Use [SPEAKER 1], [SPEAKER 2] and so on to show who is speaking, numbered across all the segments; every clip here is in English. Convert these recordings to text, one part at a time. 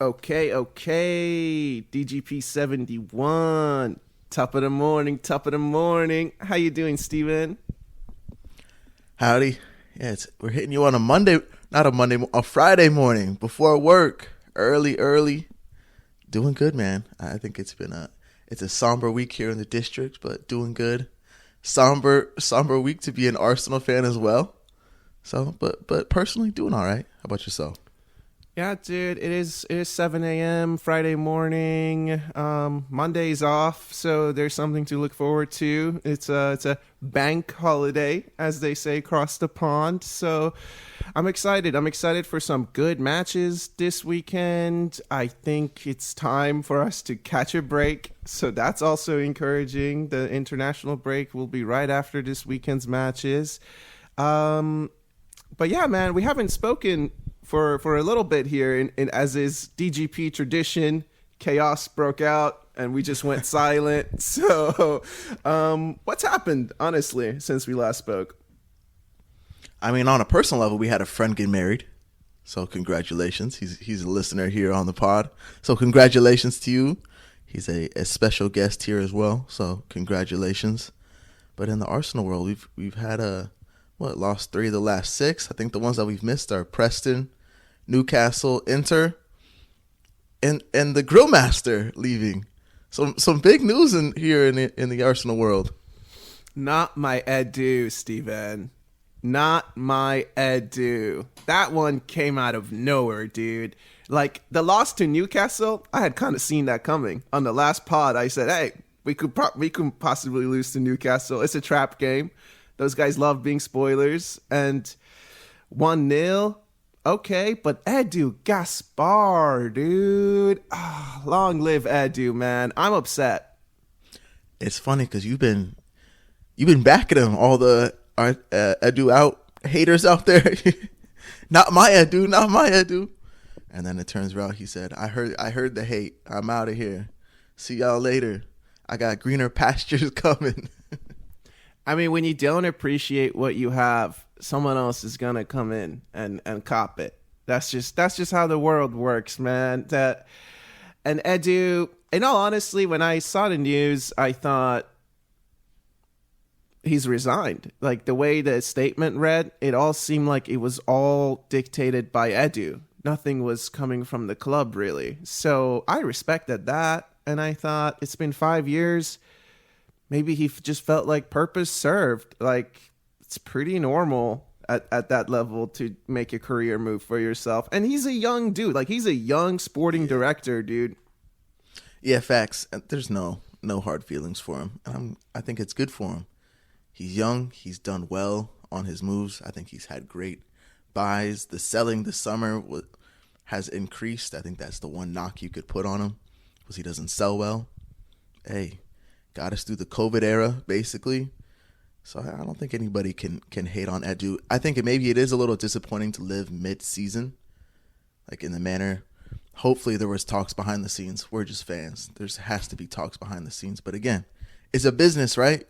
[SPEAKER 1] Okay. DGP 71. Top of the morning. How you doing, Steven?
[SPEAKER 2] Howdy. Yeah, we're hitting you on a Friday morning before work. Early. Doing good, man. I think it's a somber week here in the district, but doing good. Somber week to be an Arsenal fan as well. So, but personally doing all right. How about yourself?
[SPEAKER 1] Yeah, dude, it is 7 a.m. Friday morning. Monday's off, so there's something to look forward to. It's a bank holiday, as they say, across the pond. So I'm excited. I'm excited for some good matches this weekend. I think it's time for us to catch a break. So that's also encouraging. The international break will be right after this weekend's matches. But yeah, man, we haven't spoken for a little bit here, and as is DGP tradition, chaos broke out and we just went silent. So what's happened, honestly, since we last spoke?
[SPEAKER 2] I mean, on a personal level, we had a friend get married. So congratulations. He's a listener here on the pod. So congratulations to you. He's a special guest here as well. So congratulations. But in the Arsenal world, we've had lost 3 of the last 6. I think the ones that we've missed are Preston, Newcastle, Inter, and the Grillmaster leaving. Some big news in the Arsenal world.
[SPEAKER 1] Not my Edu, Steven. Not my Edu. That one came out of nowhere, dude. Like, the loss to Newcastle, I had kind of seen that coming. On the last pod, I said, hey, we could possibly lose to Newcastle. It's a trap game. Those guys love being spoilers. And 1-0, okay. But Edu, Gaspar, dude. Oh, long live Edu, man. I'm upset.
[SPEAKER 2] It's funny because you've been backing him. All the Edu out haters out there. Not my Edu. And then it turns out he said, I heard the hate. I'm out of here. See y'all later. I got greener pastures coming.
[SPEAKER 1] I mean, when you don't appreciate what you have, someone else is gonna come in and cop it. That's just how the world works, man. And Edu, in all honesty, when I saw the news, I thought he's resigned. Like, the way the statement read, it all seemed like it was all dictated by Edu. Nothing was coming from the club, really. So I respected that, and I thought, it's been 5 years. Maybe he just felt like purpose served. Like, it's pretty normal at that level to make a career move for yourself. And he's a young dude. Like, he's a young sporting director, dude.
[SPEAKER 2] Yeah, facts. There's no hard feelings for him. I think it's good for him. He's young. He's done well on his moves. I think he's had great buys. The selling this summer has increased. I think that's the one knock you could put on him, was he doesn't sell well. Hey, got us through the COVID era, basically. So I don't think anybody can hate on Edu. I think maybe it is a little disappointing to live mid-season, like in the manner. Hopefully there was talks behind the scenes. We're just fans. There has to be talks behind the scenes. But again, it's a business, right?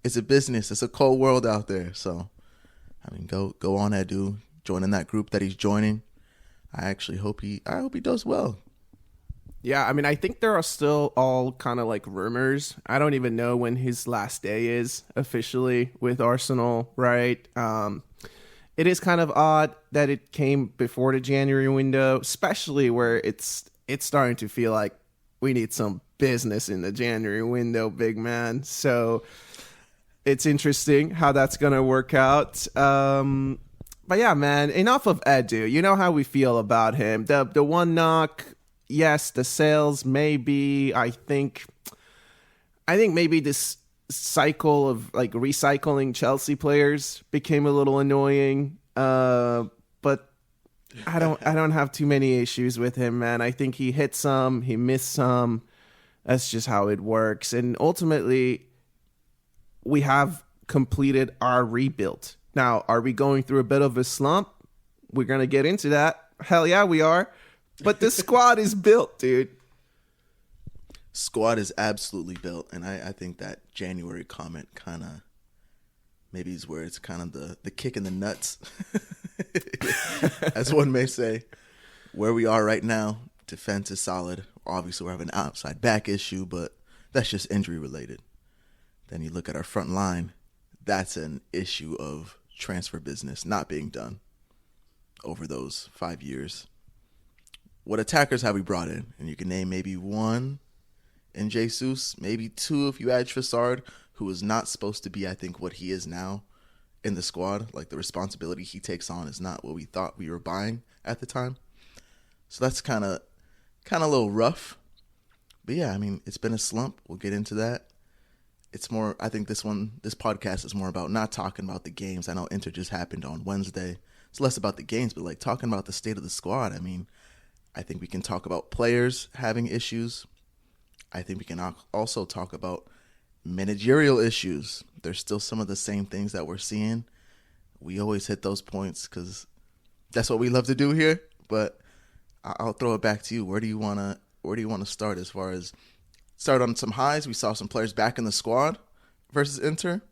[SPEAKER 2] It's a business. It's a cold world out there. So, I mean, go on, Edu. Join in that group that he's joining. I hope he does well.
[SPEAKER 1] Yeah, I mean, I think there are still all kind of like rumors. I don't even know when his last day is officially with Arsenal, right? It is kind of odd that it came before the January window, especially where it's starting to feel like we need some business in the January window, big man. So it's interesting how that's going to work out. But yeah, man, enough of Edu. You know how we feel about him. The one knock, yes, the sales, maybe. I think maybe this cycle of like recycling Chelsea players became a little annoying. But I don't have too many issues with him, man. I think he hit some, he missed some. That's just how it works. And ultimately, we have completed our rebuild. Now, are we going through a bit of a slump? We're going to get into that. Hell yeah, we are. But the squad is built, dude.
[SPEAKER 2] Squad is absolutely built. And I think that January comment kind of maybe is where it's kind of the kick in the nuts, as one may say. Where we are right now, Defense is solid. Obviously, we have an outside back issue, but that's just injury related. Then you look at our front line. That's an issue of transfer business not being done over those 5 years. What attackers have we brought in? And you can name maybe one in Jesus, maybe two if you add Trossard, who is not supposed to be, I think, what he is now in the squad. Like, the responsibility he takes on is not what we thought we were buying at the time. So that's kind of a little rough. But yeah, I mean, it's been a slump. We'll get into that. It's more, I think this podcast is more about not talking about the games. I know Inter just happened on Wednesday. It's less about the games, but like talking about the state of the squad. I mean, I think we can talk about players having issues. I think we can also talk about managerial issues. There's still some of the same things that we're seeing. We always hit those points because that's what we love to do here. But I'll throw it back to you. Where do you want to start as far as start on some highs? We saw some players back in the squad versus Inter.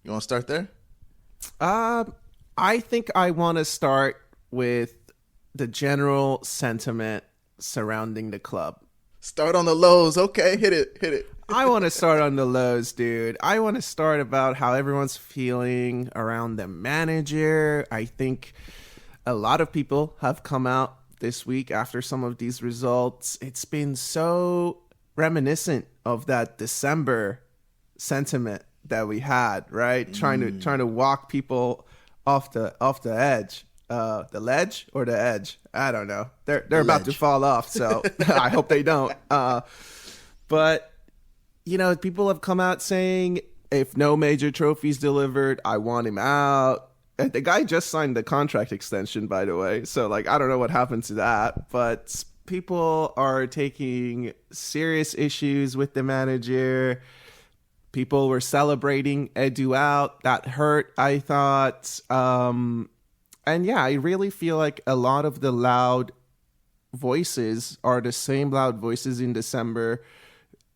[SPEAKER 2] You want to start there?
[SPEAKER 1] I think I want to start with the general sentiment surrounding the club.
[SPEAKER 2] Start on the lows. Okay, hit it.
[SPEAKER 1] I want to start on the lows, dude. I want to start about how everyone's feeling around the manager. I think a lot of people have come out this week after some of these results. It's been so reminiscent of that December sentiment that we had, right? Trying to walk people off the edge. The ledge or the edge? I don't know. They're about to fall off, so I hope they don't. But you know, people have come out saying if no major trophies delivered, I want him out. And the guy just signed the contract extension, by the way. So like, I don't know what happened to that, but people are taking serious issues with the manager. People were celebrating Edu out. That hurt, I thought. And yeah, I really feel like a lot of the loud voices are the same loud voices in December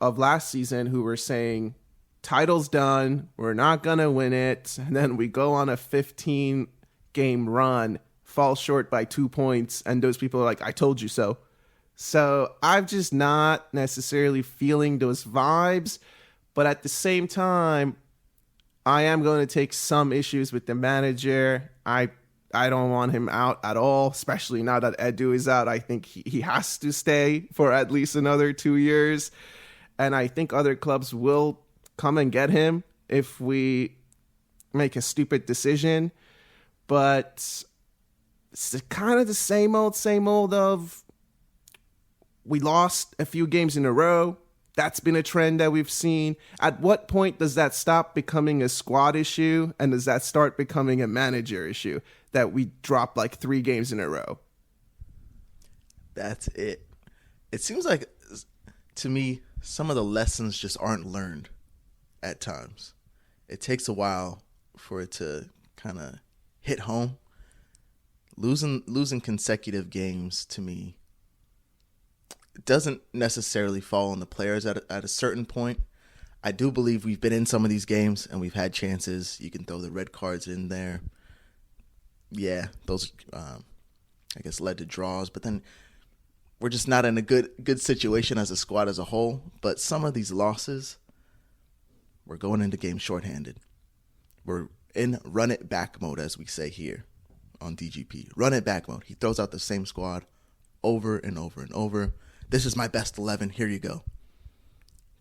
[SPEAKER 1] of last season who were saying, title's done, we're not going to win it. And then we go on a 15-game run, fall short by 2 points, and those people are like, I told you so. So I'm just not necessarily feeling those vibes. But at the same time, I am going to take some issues with the manager. I don't want him out at all, especially now that Edu is out. I think he has to stay for at least another 2 years. And I think other clubs will come and get him if we make a stupid decision. But it's kind of the same old of we lost a few games in a row. That's been a trend that we've seen. At what point does that stop becoming a squad issue? And does that start becoming a manager issue that we drop like 3 games in a row?
[SPEAKER 2] That's it. It seems like, to me, some of the lessons just aren't learned at times. It takes a while for it to kind of hit home. Losing consecutive games, to me, doesn't necessarily fall on the players at a certain point. I do believe we've been in some of these games and we've had chances. You can throw the red cards in there. Yeah, those, I guess, led to draws. But then we're just not in a good situation as a squad as a whole. But some of these losses, we're going into games shorthanded. We're in run it back mode, as we say here on DGP. Run it back mode. He throws out the same squad over and over and over. This is my best 11. Here you go.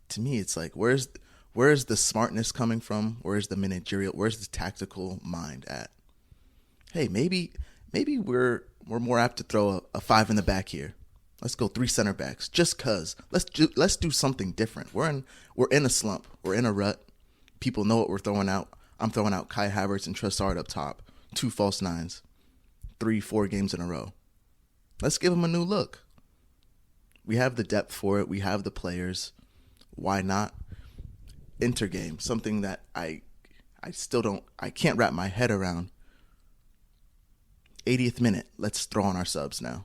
[SPEAKER 2] To me, it's like, where's the smartness coming from? Where's the managerial? Where's the tactical mind at? Hey, maybe we're more apt to throw a 5 in the back here. Let's go 3 center backs just cause. Let's do something different. We're in a slump. We're in a rut. People know what we're throwing out. I'm throwing out Kai Havertz and Trossard up top. 2 false nines. 3-4 games in a row. Let's give them a new look. We have the depth for it. We have the players. Why not? Intergame, something that I can't wrap my head around. 80th minute, let's throw on our subs now.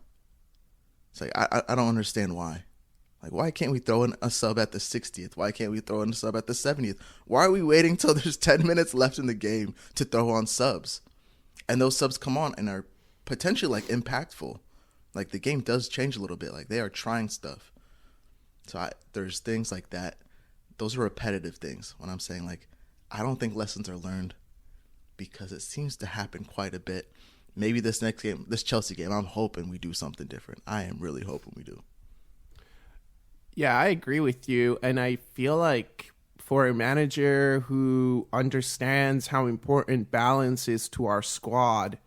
[SPEAKER 2] It's like, I don't understand why. Like, why can't we throw in a sub at the 60th? Why can't we throw in a sub at the 70th? Why are we waiting till there's 10 minutes left in the game to throw on subs? And those subs come on and are potentially like impactful. Like, the game does change a little bit. Like, they are trying stuff. So there's things like that. Those are repetitive things when I'm saying, like, I don't think lessons are learned because it seems to happen quite a bit. Maybe this next game, this Chelsea game, I'm hoping we do something different. I am really hoping we do.
[SPEAKER 1] Yeah, I agree with you. And I feel like for a manager who understands how important balance is to our squad,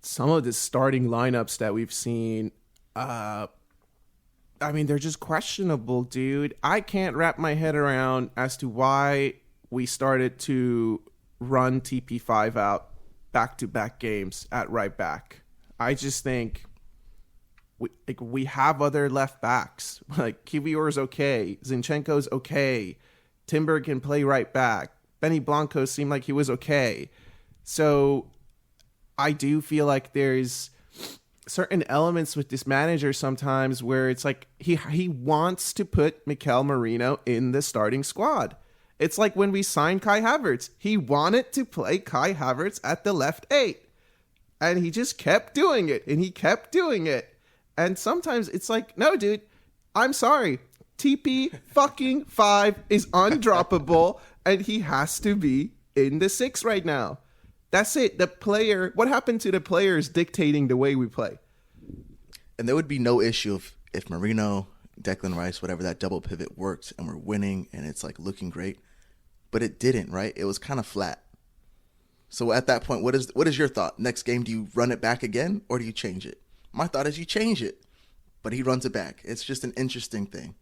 [SPEAKER 1] some of the starting lineups that we've seen, I mean, they're just questionable, dude. I can't wrap my head around as to why we started to run TP5 out back-to-back games at right back. I just think we have other left backs. Like, Kiwior's okay. Zinchenko's okay. Timber can play right back. Benny Blanco seemed like he was okay. So I do feel like there's certain elements with this manager sometimes where it's like he wants to put Mikel Merino in the starting squad. It's like when we signed Kai Havertz. He wanted to play Kai Havertz at the left 8. And he just kept doing it. And he kept doing it. And sometimes it's like, no, dude, I'm sorry. TP fucking 5 is undroppable. And he has to be in the 6 right now. That's it. The player, what happened to the players dictating the way we play?
[SPEAKER 2] And there would be no issue if Merino, Declan Rice, whatever, that double pivot worked and we're winning and it's like looking great. But it didn't, right? It was kind of flat. So at that point, what is your thought? Next game, do you run it back again or do you change it? My thought is you change it, but he runs it back. It's just an interesting thing.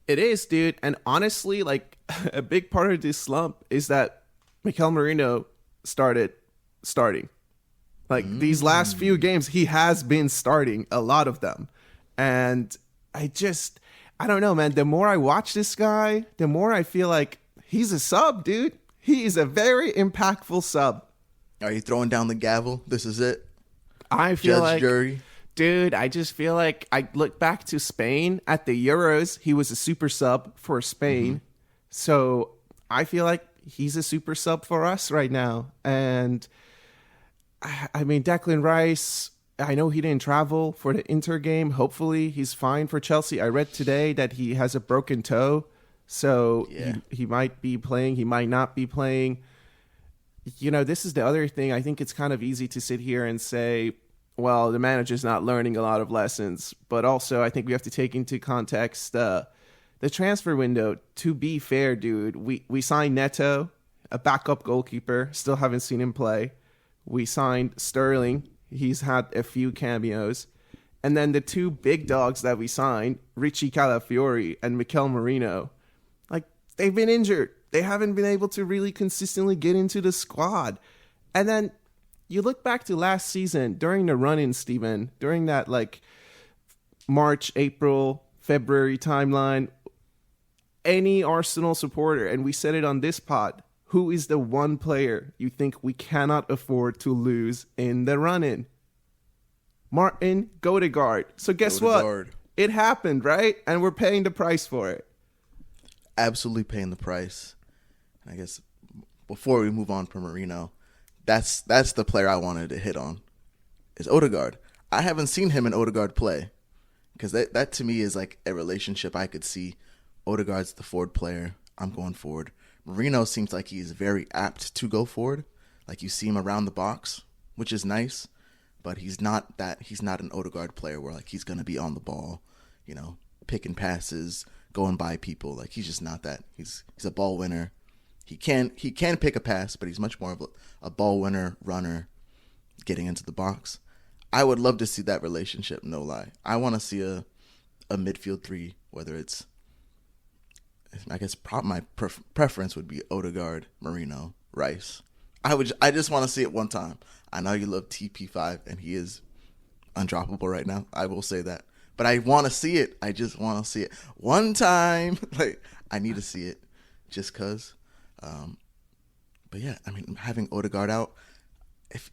[SPEAKER 1] It is, dude. And honestly, like, a big part of this slump is that Mikel Merino starting. Like, these last few games, he has been starting a lot of them. And I don't know, man. The more I watch this guy, the more I feel like he's a sub, dude. He is a very impactful sub.
[SPEAKER 2] Are you throwing down the gavel? This is it?
[SPEAKER 1] I feel like,
[SPEAKER 2] jury.
[SPEAKER 1] Dude, I just feel like I look back to Spain at the Euros. He was a super sub for Spain. So I feel like he's a super sub for us right now. And I mean, Declan Rice, I know he didn't travel for the Inter game. Hopefully he's fine for Chelsea. I read today that he has a broken toe. So he might be playing. He might not be playing. You know, this is the other thing. I think it's kind of easy to sit here and say, well, the manager's not learning a lot of lessons. But also, I think we have to take into context the transfer window. To be fair, dude, we signed Neto, a backup goalkeeper. Still haven't seen him play. We signed Sterling. He's had a few cameos. And then the two big dogs that we signed, Richie Calafiori and Mikel Merino, like, they've been injured. They haven't been able to really consistently get into the squad. And then you look back to last season during the run-in, Steven, during that, like, March, April, February timeline, any Arsenal supporter, and we said it on this pod, who is the one player you think we cannot afford to lose in the run-in? Martin Goategaard. So guess what? It happened, right? And we're paying the price for it.
[SPEAKER 2] Absolutely paying the price. I guess before we move on from Merino, that's the player I wanted to hit on, is Odegaard. I haven't seen him and Odegaard play because that to me is like a relationship I could see. Odegaard's the forward player. I'm going forward. Merino seems like he's very apt to go forward. Like, you see him around the box, which is nice, but he's not an Odegaard player where, like, he's going to be on the ball, you know, picking passes, going by people. Like, he's just not that. He's a ball winner. He can pick a pass, but he's much more of a ball winner, runner, getting into the box. I would love to see that relationship, no lie. I want to see a midfield three, whether it's, I guess my preference would be Odegaard, Merino, Rice. I just want to see it one time. I know you love TP5, and he is undroppable right now. I will say that. But I want to see it. I just want to see it one time. Like, I need to see it just because. But yeah, I mean, having Odegaard out,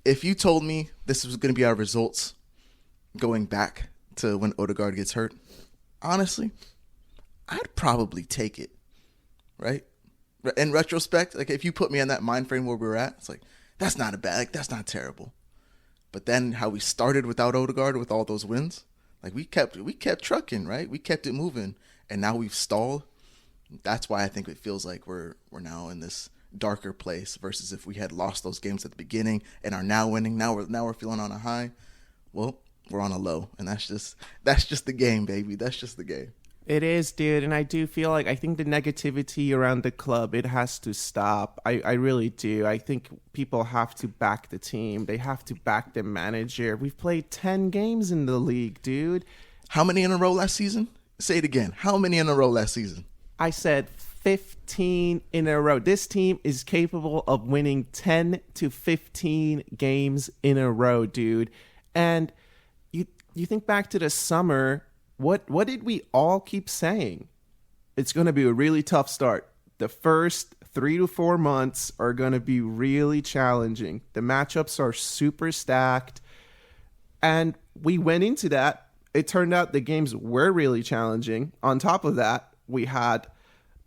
[SPEAKER 2] if you told me this was going to be our results going back to when Odegaard gets hurt, honestly, I'd probably take it, right? In retrospect, like, if you put me in that mind frame where we're at, it's like, that's not terrible. But then how we started without Odegaard with all those wins, like we kept trucking, right? We kept it moving, and now we've stalled. That's why I think it feels like we're now in this darker place versus if we had lost those games at the beginning and are now winning. Now we're feeling on a high. Well, we're on a low, and that's just the game, baby. That's just the game.
[SPEAKER 1] It is, dude, and I do feel like I think the negativity around the club, it has to stop. I really do. I think people have to back the team. They have to back the manager. We've played 10 games in the league, dude.
[SPEAKER 2] How many in a row last season? Say it again. How many in a row last season?
[SPEAKER 1] I said 15 in a row. This team is capable of winning 10 to 15 games in a row, dude. And you think back to the summer. What did we all keep saying? It's going to be a really tough start. The first 3 to 4 months are going to be really challenging. The matchups are super stacked. And we went into that. It turned out the games were really challenging. On top of that, we had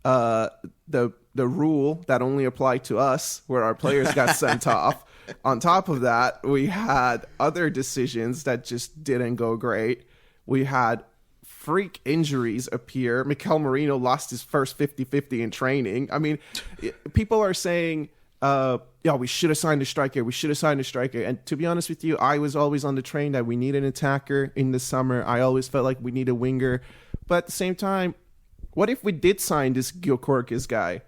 [SPEAKER 1] the rule that only applied to us where our players got sent off. On top of that, we had other decisions that just didn't go great. We had freak injuries appear. Mikel Merino lost his first 50-50 in training. I mean, people are saying, we should have signed a striker. We should have signed a striker. And to be honest with you, I was always on the train that we need an attacker in the summer. I always felt like we need a winger. But at the same time, what if we did sign this Goategaard guy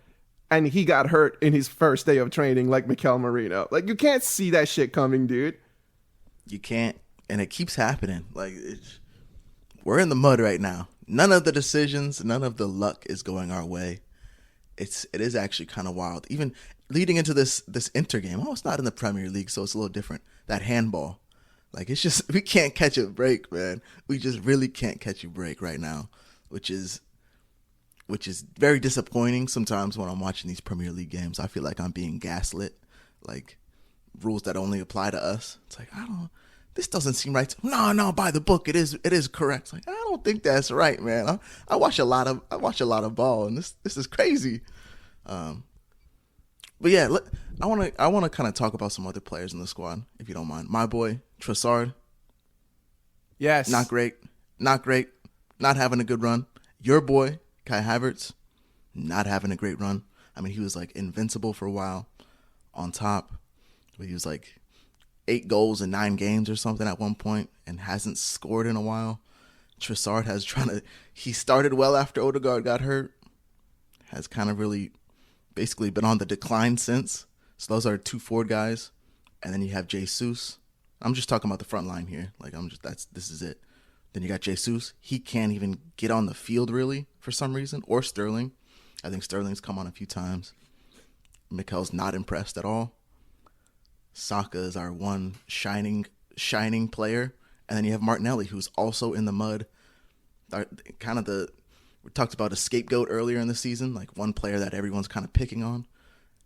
[SPEAKER 1] and he got hurt in his first day of training like Mikel Merino? Like, you can't see that shit coming, dude.
[SPEAKER 2] You can't. And it keeps happening. Like, we're in the mud right now. None of the decisions, none of the luck is going our way. It is actually kind of wild. Even leading into this Inter game, it's not in the Premier League, so it's a little different. That handball. Like, it's just, we can't catch a break, man. We just really can't catch a break right now, which is very disappointing sometimes when I'm watching these Premier League games. I feel like I'm being gaslit, like rules that only apply to us. It's like, this doesn't seem right. No, by the book, it is correct. It's like, I don't think that's right, man. I watch a lot of ball, and this is crazy. But yeah, I want to kind of talk about some other players in the squad, if you don't mind. My boy Trossard.
[SPEAKER 1] Yes.
[SPEAKER 2] Not great. Not having a good run. Your boy Kai Havertz, not having a great run. I mean, he was like invincible for a while on top. He was like 8 goals in 9 games or something at one point and hasn't scored in a while. Trossard he started well after Odegaard got hurt, has kind of really basically been on the decline since. So those are 2 forward guys. And then you have Jesus. I'm just talking about the front line here. Like, this is it. Then you got Jesus. He can't even get on the field really for some reason. Or Sterling. I think Sterling's come on a few times. Mikel's not impressed at all. Saka is our one shining player. And then you have Martinelli, who's also in the mud. We talked about a scapegoat earlier in the season, like one player that everyone's kind of picking on.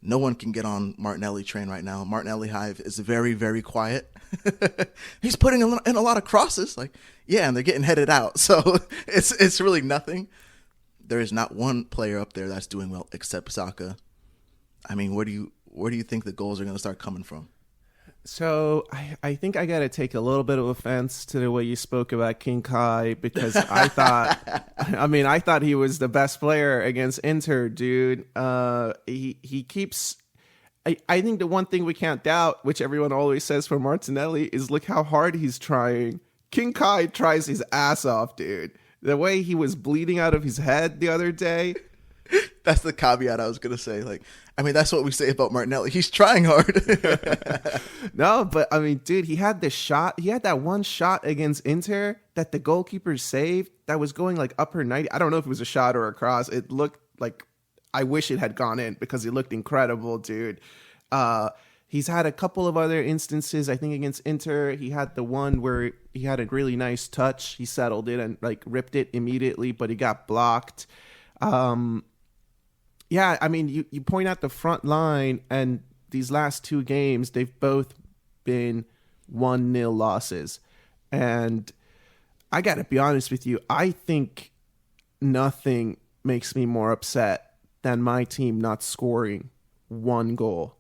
[SPEAKER 2] No one can get on Martinelli train right now. Martinelli Hive is very, very quiet. He's putting in a lot of crosses. Like, yeah, and they're getting headed out. So it's really nothing. There is not one player up there that's doing well except Saka. I mean, where do you think the goals are going to start coming from?
[SPEAKER 1] So I think I got to take a little bit of offense to the way you spoke about King Kai, because I thought he was the best player against Inter, dude. He keeps. I think the one thing we can't doubt, which everyone always says for Martinelli, is look how hard he's trying. King Kai tries his ass off, dude. The way he was bleeding out of his head the other day.
[SPEAKER 2] That's the caveat I was going to say. Like, I mean, that's what we say about Martinelli. He's trying hard.
[SPEAKER 1] No, but I mean, dude, he had this shot. He had that one shot against Inter that the goalkeeper saved that was going like upper 90. I don't know if it was a shot or a cross. It looked like, I wish it had gone in because it looked incredible, dude. He's had a couple of other instances. I think against Inter, he had the one where he had a really nice touch. He settled it and like ripped it immediately, but he got blocked. Yeah, I mean, you point out the front line, and these last 2 games, they've both been 1-0 losses. And I got to be honest with you, I think nothing makes me more upset than my team not scoring 1 goal.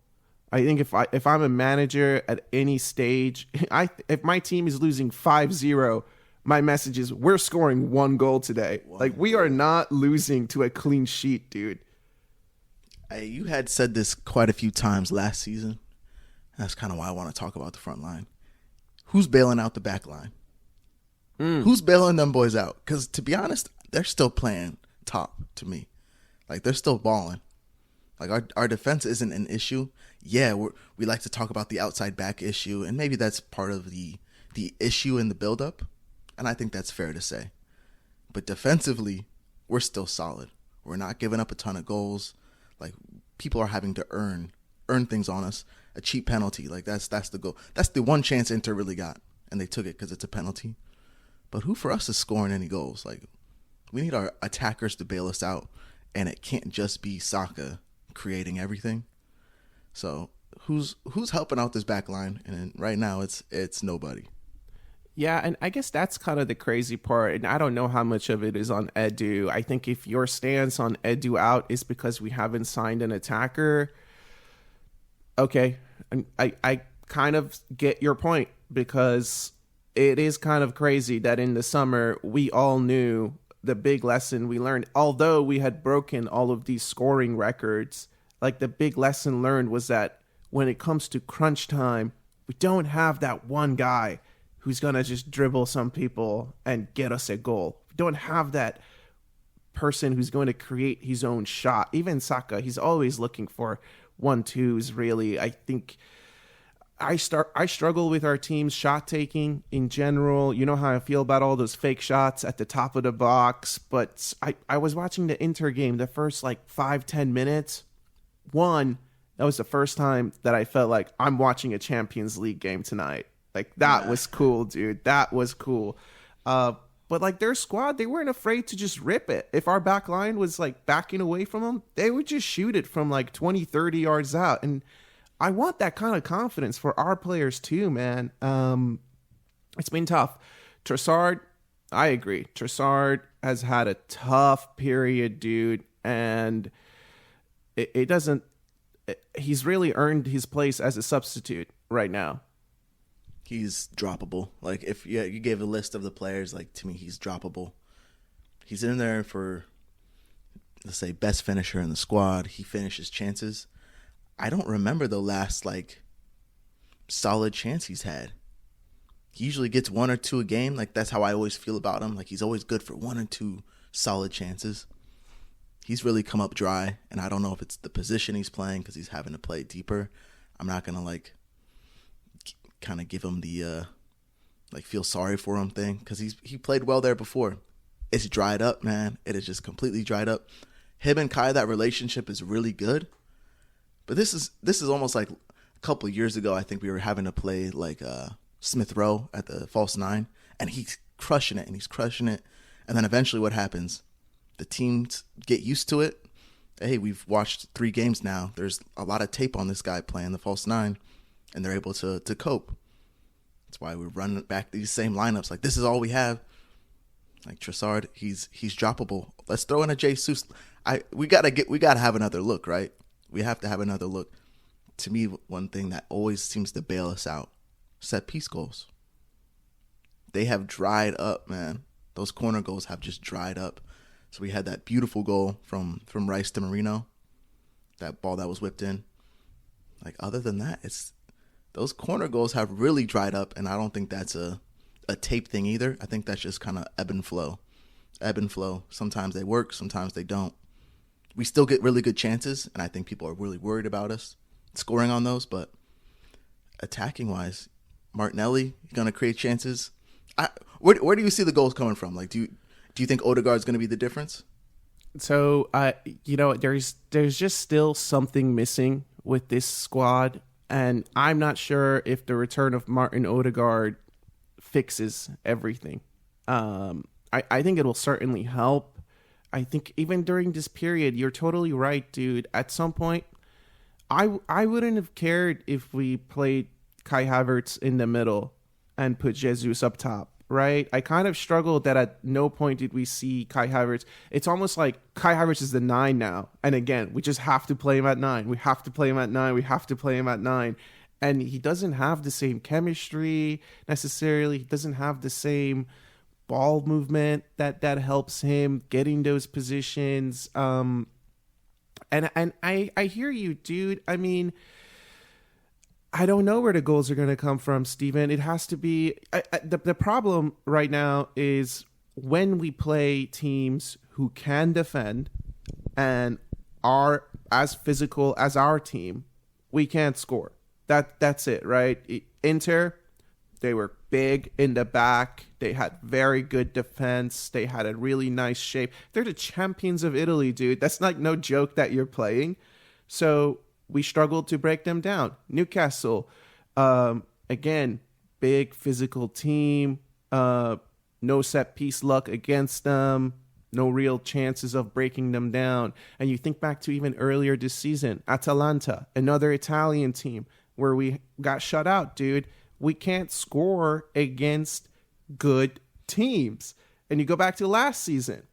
[SPEAKER 1] I think if I'm a manager at any stage, if my team is losing 5-0, my message is we're scoring 1 goal today. Like, we are not losing to a clean sheet, dude.
[SPEAKER 2] You had said this quite a few times last season. That's kind of why I want to talk about the front line. Who's bailing out the back line? Who's bailing them boys out? Because to be honest, they're still playing top to me. Like, they're still balling. Like, our defense isn't an issue. Yeah, we like to talk about the outside back issue, and maybe that's part of the issue in the buildup, and I think that's fair to say. But defensively, we're still solid. We're not giving up a ton of goals. Like, people are having to earn things on us. A cheap penalty, like that's the goal. That's the one chance Inter really got, and they took it because it's a penalty. But who for us is scoring any goals? Like, we need our attackers to bail us out, and it can't just be Saka creating everything. So who's helping out this back line? And right now it's nobody.
[SPEAKER 1] Yeah, and I guess that's kind of the crazy part, and I don't know how much of it is on Edu. I think if your stance on Edu out is because we haven't signed an attacker, okay, and I kind of get your point, because it is kind of crazy that in the summer we all knew the big lesson we learned, although we had broken all of these scoring records. Like, the big lesson learned was that when it comes to crunch time, we don't have that one guy who's going to just dribble some people and get us a goal. We don't have that person who's going to create his own shot. Even Saka, he's always looking for 1-2s, really. I think I struggle with our team's shot taking in general. You know how I feel about all those fake shots at the top of the box. But I was watching the Inter game, the first 5-10 minutes. That was the first time that I felt like I'm watching a Champions League game tonight. Like, that was cool, dude. That was cool. But their squad, they weren't afraid to just rip it. If our back line was backing away from them, they would just shoot it from 20, 30 yards out. And I want that kind of confidence for our players too, man. It's been tough. Trossard, I agree. Trossard has had a tough period, dude. And it doesn't... He's really earned his place as a substitute right now.
[SPEAKER 2] He's droppable. Like, if you gave a list of the players, to me, he's droppable. He's in there for, let's say, best finisher in the squad. He finishes chances. I don't remember the last, solid chance he's had. He usually gets 1 or 2 a game. That's how I always feel about him. He's always good for 1 or 2 solid chances. He's really come up dry, and I don't know if it's the position he's playing because he's having to play deeper. I'm not going to, kind of give him the, feel sorry for him thing, because he played well there before. It's dried up, man. It is just completely dried up. Him and Kai, that relationship is really good. But this is almost like a couple of years ago. I think we were having to play Smith Rowe at the false 9, and he's crushing it, and then eventually what happens? The teams get used to it. Hey, we've watched 3 games now. There's a lot of tape on this guy playing the false 9, and they're able to cope. That's why we're running back these same lineups. This is all we have. Trossard, he's droppable. Let's throw in a Jesus. We gotta have another look, right? We have to have another look. To me, one thing that always seems to bail us out: set piece goals. They have dried up, man. Those corner goals have just dried up. So we had that beautiful goal from Rice to Marino, that ball that was whipped in. Other than that, those corner goals have really dried up, and I don't think that's a tape thing either. I think that's just kind of ebb and flow. Sometimes they work, sometimes they don't. We still get really good chances, and I think people are really worried about us scoring on those. But attacking-wise, Martinelli going to create chances. Where do you see the goals coming from? Do you think Odegaard's going to be the difference?
[SPEAKER 1] So, there's just still something missing with this squad, and I'm not sure if the return of Martin Odegaard fixes everything. I think it will certainly help. I think even during this period, you're totally right, dude. At some point, I wouldn't have cared if we played Kai Havertz in the middle and put Jesus up top, right? I kind of struggled that at no point did we see Kai Havertz. It's almost like Kai Havertz is the 9 now. And again, we just have to play him at 9. We have to play him at 9. We have to play him at 9. And he doesn't have the same chemistry necessarily. He doesn't have the same ball movement that helps him getting those positions. And I hear you, dude. I mean, I don't know where the goals are going to come from, Steven. It has to be... The problem right now is when we play teams who can defend and are as physical as our team, we can't score. That's it, right? Inter, they were big in the back. They had very good defense. They had a really nice shape. They're the champions of Italy, dude. That's like no joke that you're playing. So we struggled to break them down. Newcastle, again, big physical team. No set piece luck against them. No real chances of breaking them down. And you think back to even earlier this season, Atalanta, another Italian team where we got shut out, dude. We can't score against good teams. And you go back to last season,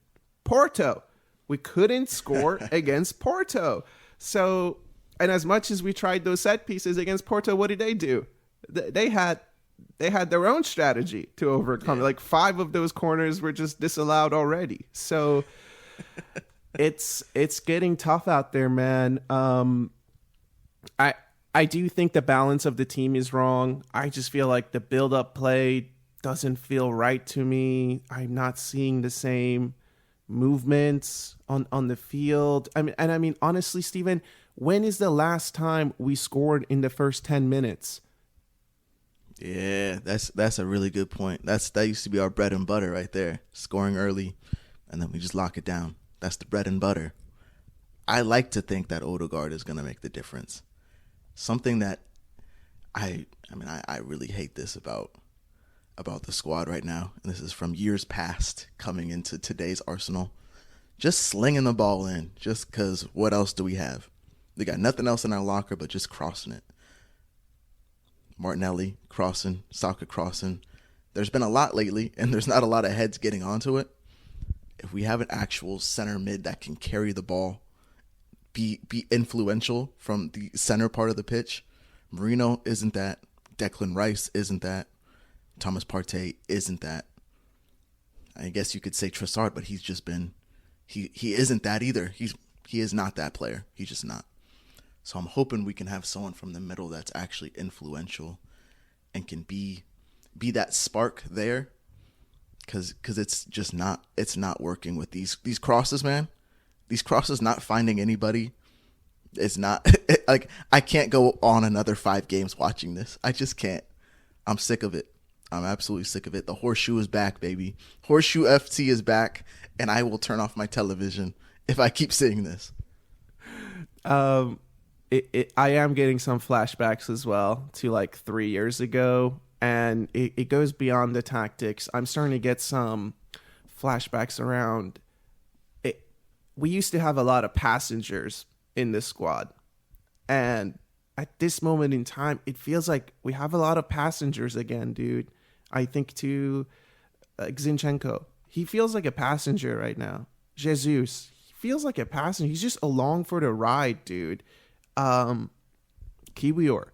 [SPEAKER 1] Porto. We couldn't score against Porto. So, and as much as we tried those set pieces against Porto, what did they do? They had their own strategy to overcome. Yeah. Like 5 of those corners were just disallowed already. So it's getting tough out there, man. I do think the balance of the team is wrong. I just feel like the build-up play doesn't feel right to me. I'm not seeing the same movements on the field. I mean, honestly, Steven, when is the last time we scored in the first 10 minutes?
[SPEAKER 2] Yeah, that's a really good point. That used to be our bread and butter right there. Scoring early, and then we just lock it down. That's the bread and butter. I like to think that Odegaard is going to make the difference. Something that I really hate this about the squad right now, and this is from years past coming into today's Arsenal. Just slinging the ball in, just because what else do we have? We got nothing else in our locker but just crossing it. Martinelli crossing, Saka crossing. There's been a lot lately, and there's not a lot of heads getting onto it. If we have an actual center mid that can carry the ball, be influential from the center part of the pitch, Marino isn't that. Declan Rice isn't that. Thomas Partey isn't that. I guess you could say Trossard, but he's just been... He isn't that either. He is not that player. He's just not. So I'm hoping we can have someone from the middle that's actually influential and can be that spark there, because it's just not working with these crosses, man. These crosses not finding anybody. It's not like I can't go on another 5 games watching this. I just can't. I'm sick of it. I'm absolutely sick of it. The horseshoe is back, baby. Horseshoe FC is back, and I will turn off my television if I keep seeing this.
[SPEAKER 1] I am getting some flashbacks as well to like 3 years ago, and it goes beyond the tactics. I'm starting to get some flashbacks around it. We used to have a lot of passengers in this squad, and at this moment in time, it feels like we have a lot of passengers again, dude. I think to Zinchenko, he feels like a passenger right now. Jesus, he feels like a passenger. He's just along for the ride, dude. Kiwior,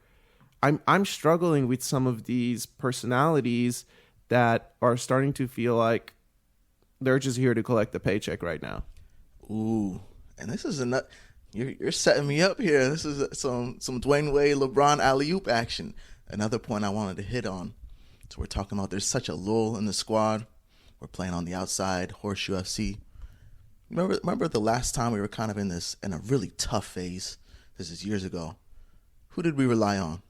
[SPEAKER 1] I'm struggling with some of these personalities that are starting to feel like they're just here to collect the paycheck right now.
[SPEAKER 2] Ooh, and this is another. You're setting me up here. This is some Dwayne Wade, LeBron alley-oop action. Another point I wanted to hit on. So we're talking about there's such a lull in the squad. We're playing on the outside, Horseshoe FC. Remember the last time we were kind of in a really tough phase? This is years ago. Who did we rely on?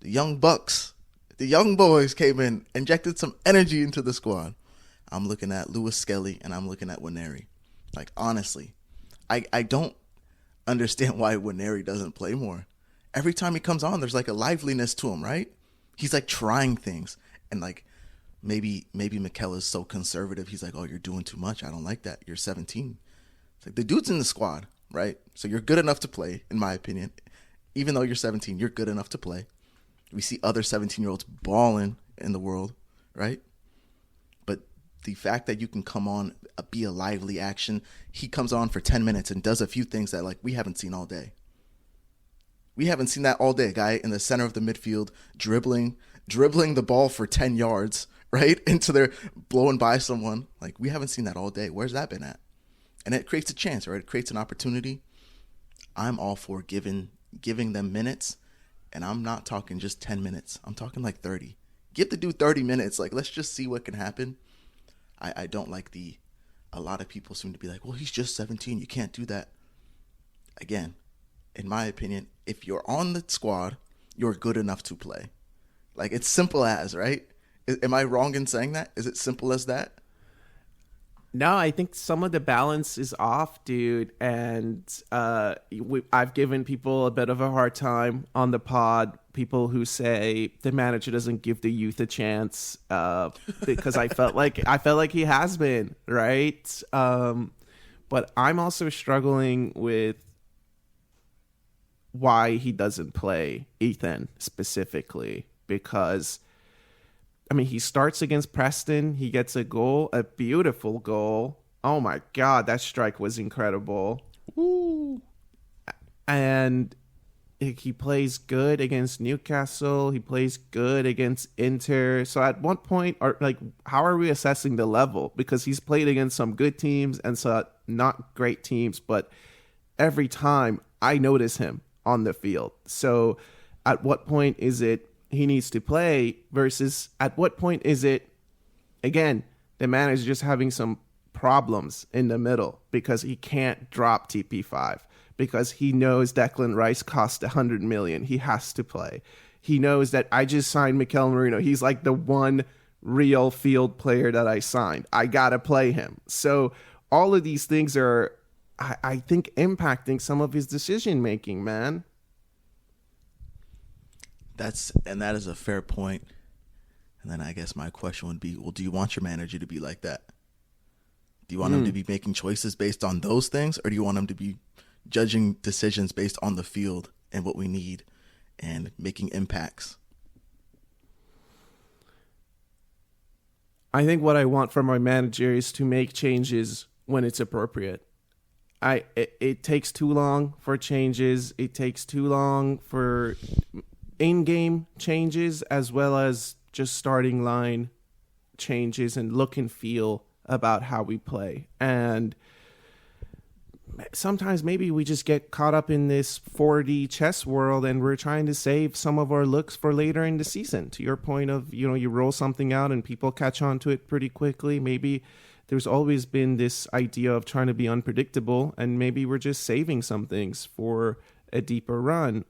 [SPEAKER 2] The young bucks. The young boys came in, injected some energy into the squad. I'm looking at Lewis Skelly and I'm looking at Waneri. Like, honestly, I don't understand why Waneri doesn't play more. Every time he comes on, there's like a liveliness to him, right? He's like trying things. And like maybe Mikel is so conservative. He's like, oh, you're doing too much. I don't like that. You're 17. It's like the dude's in the squad, right? So you're good enough to play, in my opinion. Even though you're 17, you're good enough to play. We see other 17-year-olds balling in the world, right? the fact that you can come on, be a lively action. He comes on for 10 minutes and does a few things that like we haven't seen all day. We haven't seen that all day. Guy in the center of the midfield, dribbling the ball for 10 yards, right? Into their blowing by someone. Like, we haven't seen that all day. Where's that been at? And it creates a chance, right? It creates an opportunity. I'm all for giving them minutes. And I'm not talking just 10 minutes. I'm talking like 30. Give the dude 30 minutes. Like, let's just see what can happen. I don't like a lot of people seem to be like, well, he's just 17. You can't do that. Again, in my opinion, if you're on the squad, you're good enough to play. Like, it's simple as, right? Am I wrong in saying that? Is it simple as that?
[SPEAKER 1] No, I think some of the balance is off, dude. And I've given people a bit of a hard time on the pod. People who say the manager doesn't give the youth a chance because I felt like he has been, right? But I'm also struggling with why he doesn't play Ethan specifically, because I mean, he starts against Preston. He gets a goal, a beautiful goal. Oh my God, that strike was incredible. Woo! And he plays good against Newcastle. He plays good against Inter. So at what point, how are we assessing the level? Because he's played against some good teams and some not great teams, but every time I notice him on the field. So at what point is it he needs to play versus at what point is it, again, the man is just having some problems in the middle because he can't drop TP5 because he knows Declan Rice cost 100 million. He has to play. He knows that I just signed Mikel Merino. He's like the one real field player that I signed. I got to play him. So all of these things are, I think, impacting some of his decision making, man.
[SPEAKER 2] That is a fair point. And then I guess my question would be, well, do you want your manager to be like that? Do you want him to be making choices based on those things, or do you want him to be judging decisions based on the field and what we need and making impacts?
[SPEAKER 1] I think what I want from my manager is to make changes when it's appropriate. It takes too long for changes. It takes too long for in-game changes as well as just starting line changes and look and feel about how we play. And sometimes maybe we just get caught up in this 4D chess world and we're trying to save some of our looks for later in the season. To your point of, you roll something out and people catch on to it pretty quickly. Maybe there's always been this idea of trying to be unpredictable, and maybe we're just saving some things for a deeper run.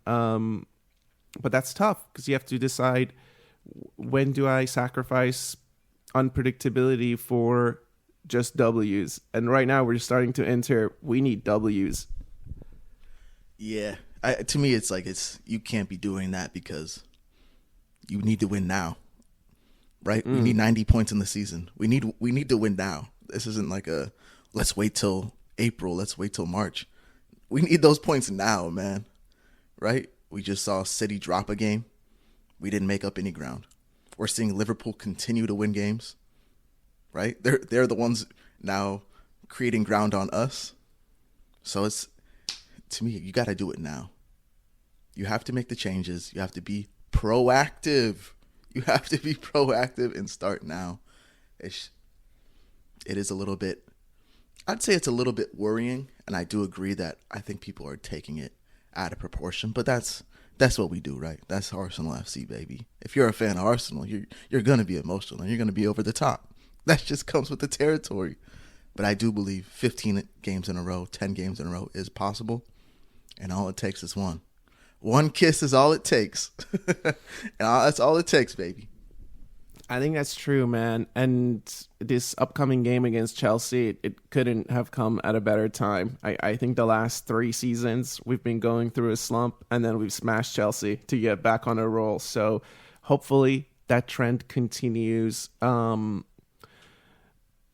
[SPEAKER 1] But that's tough because you have to decide, when do I sacrifice unpredictability for just W's? And right now we're starting to enter, we need W's.
[SPEAKER 2] Yeah. To me, it's like you can't be doing that because you need to win now, right? We need 90 points in the season. We need to win now. This isn't like let's wait till April. Let's wait till March. We need those points now, man. Right? We just saw City drop a game. We didn't make up any ground. We're seeing Liverpool continue to win games, right? They're the ones now creating ground on us. So it's, to me, you got to do it now. You have to make the changes. You have to be proactive. You have to be proactive and start now. It is a little bit, I'd say it's a little bit worrying, and I do agree that I think people are taking it out of proportion, but that's what we do, right? That's Arsenal FC, baby. If you're a fan of Arsenal, you're going to be emotional and you're going to be over the top. That just comes with the territory. But I do believe 15 games in a row, 10 games in a row is possible, and all it takes is one. One kiss is all it takes. And that's all it takes, baby.
[SPEAKER 1] I think that's true, man. And this upcoming game against Chelsea, it couldn't have come at a better time. I think the last 3 seasons, we've been going through a slump, and then we've smashed Chelsea to get back on a roll. So hopefully that trend continues. Benny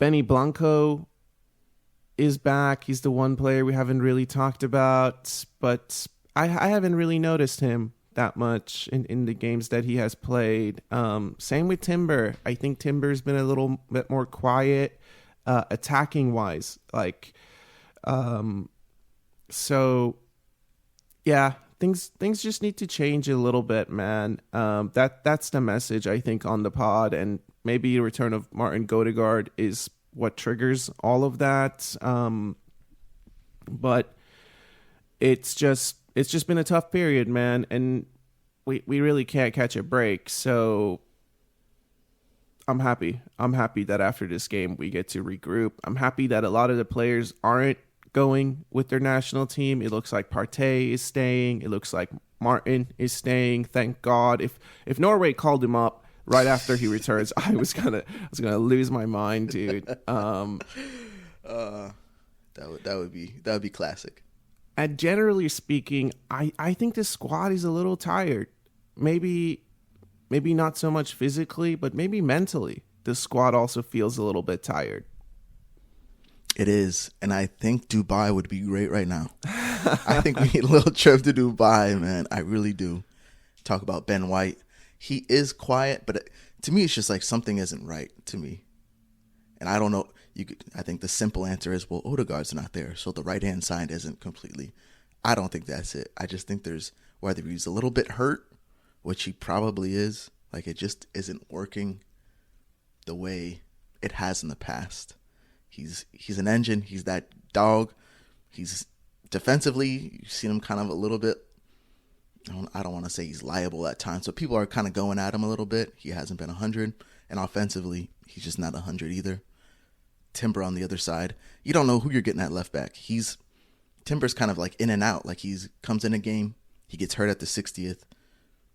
[SPEAKER 1] Blanco is back. He's the one player we haven't really talked about, but I haven't really noticed him that much in the games that he has played. Same with Timber. I think Timber's been a little bit more quiet, attacking wise. Like, so yeah, things just need to change a little bit, man. That's the message I think on the pod, and maybe the return of Martin Goategaard is what triggers all of that. But it's just been a tough period, man, and we really can't catch a break. So I'm happy that after this game we get to regroup. I'm happy that a lot of the players aren't going with their national team. It looks like Partey is staying. It looks like Martin is staying. Thank God. If Norway called him up right after he returns, I was gonna lose my mind, dude.
[SPEAKER 2] That would be classic.
[SPEAKER 1] And generally speaking, I think the squad is a little tired. Maybe not so much physically, but maybe mentally. The squad also feels a little bit tired.
[SPEAKER 2] It is, and I think Dubai would be great right now. I think we need a little trip to Dubai, man. I really do. Talk about Ben White. He is quiet, but to me, it's just like something isn't right to me. And I don't know. I think the simple answer is, well, Odegaard's not there, so the right-hand side isn't completely. I don't think that's it. I just think there's, whether he's a little bit hurt, which he probably is, like it just isn't working the way it has in the past. He's an engine. He's that dog. He's defensively, you've seen him kind of a little bit, I don't want to say he's liable at times, so people are kind of going at him a little bit. He hasn't been 100, and offensively, he's just not 100 either. Timber on the other side, you don't know who you're getting at left back. Timber's kind of like in and out. Like comes in a game, he gets hurt at the 60th,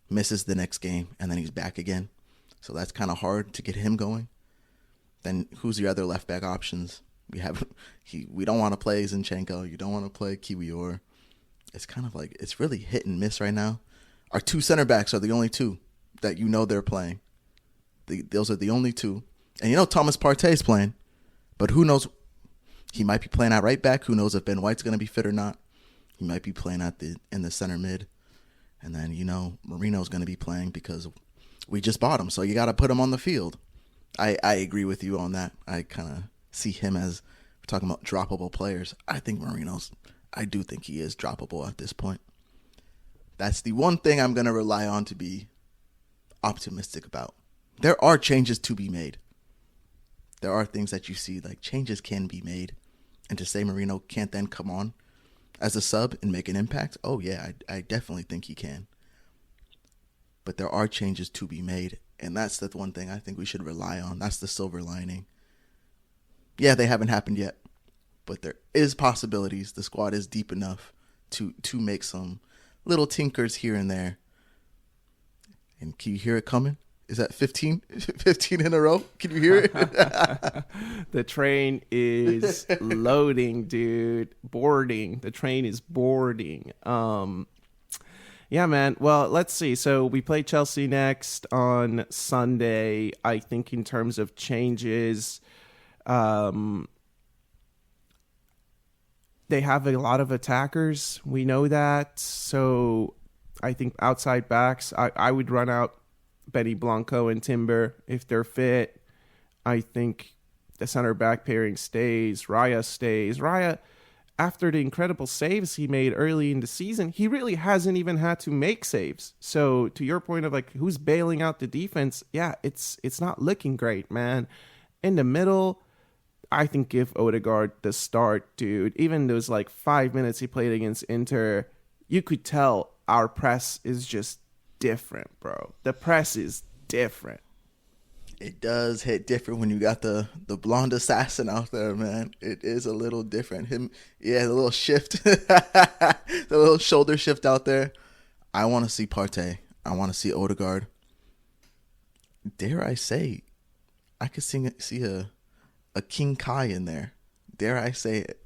[SPEAKER 2] misses the next game, and then he's back again. So that's kind of hard to get him going. Then who's your other left back options? We don't want to play Zinchenko. You don't want to play Kiwior. It's kind of like, it's really hit and miss right now. Our two center backs are the only two that they're playing. Those are the only two. And Thomas Partey's playing, but who knows? He might be playing at right back. Who knows if Ben White's going to be fit or not? He might be playing in the center mid. And then, Marino's going to be playing because we just bought him. So you got to put him on the field. I agree with you on that. I kind of see him as, we're talking about droppable players. I do think he is droppable at this point. That's the one thing I'm going to rely on to be optimistic about. There are changes to be made. There are things that you see, like changes can be made. And to say Marino can't then come on as a sub and make an impact, oh yeah, I definitely think he can. But there are changes to be made. And that's the one thing I think we should rely on. That's the silver lining. Yeah, they haven't happened yet, but there is possibilities. The squad is deep enough to make some little tinkers here and there. And can you hear it coming? Is that 15 in a row? Can you hear it?
[SPEAKER 1] The train is loading, dude. Boarding. The train is boarding. Yeah, man. Well, let's see. So we play Chelsea next on Sunday. I think in terms of changes, they have a lot of attackers. We know that. So I think outside backs, I would run out Benny Blanco and Timber if they're fit. I think the center back pairing stays. Raya stays. Raya, after the incredible saves he made early in the season, he really hasn't even had to make saves. So to your point of like who's bailing out the defense, yeah, it's not looking great, man. In the middle, I think give Odegaard the start, dude. Even those like 5 minutes he played against Inter, you could tell our press is just different, bro. The press is different.
[SPEAKER 2] It does hit different when you got the blonde assassin out there, man. It is a little different. The little shift, the little shoulder shift out there. I want to see Partey. I want to see Odegaard. Dare I say, I could see a King Kai in there. Dare I say it?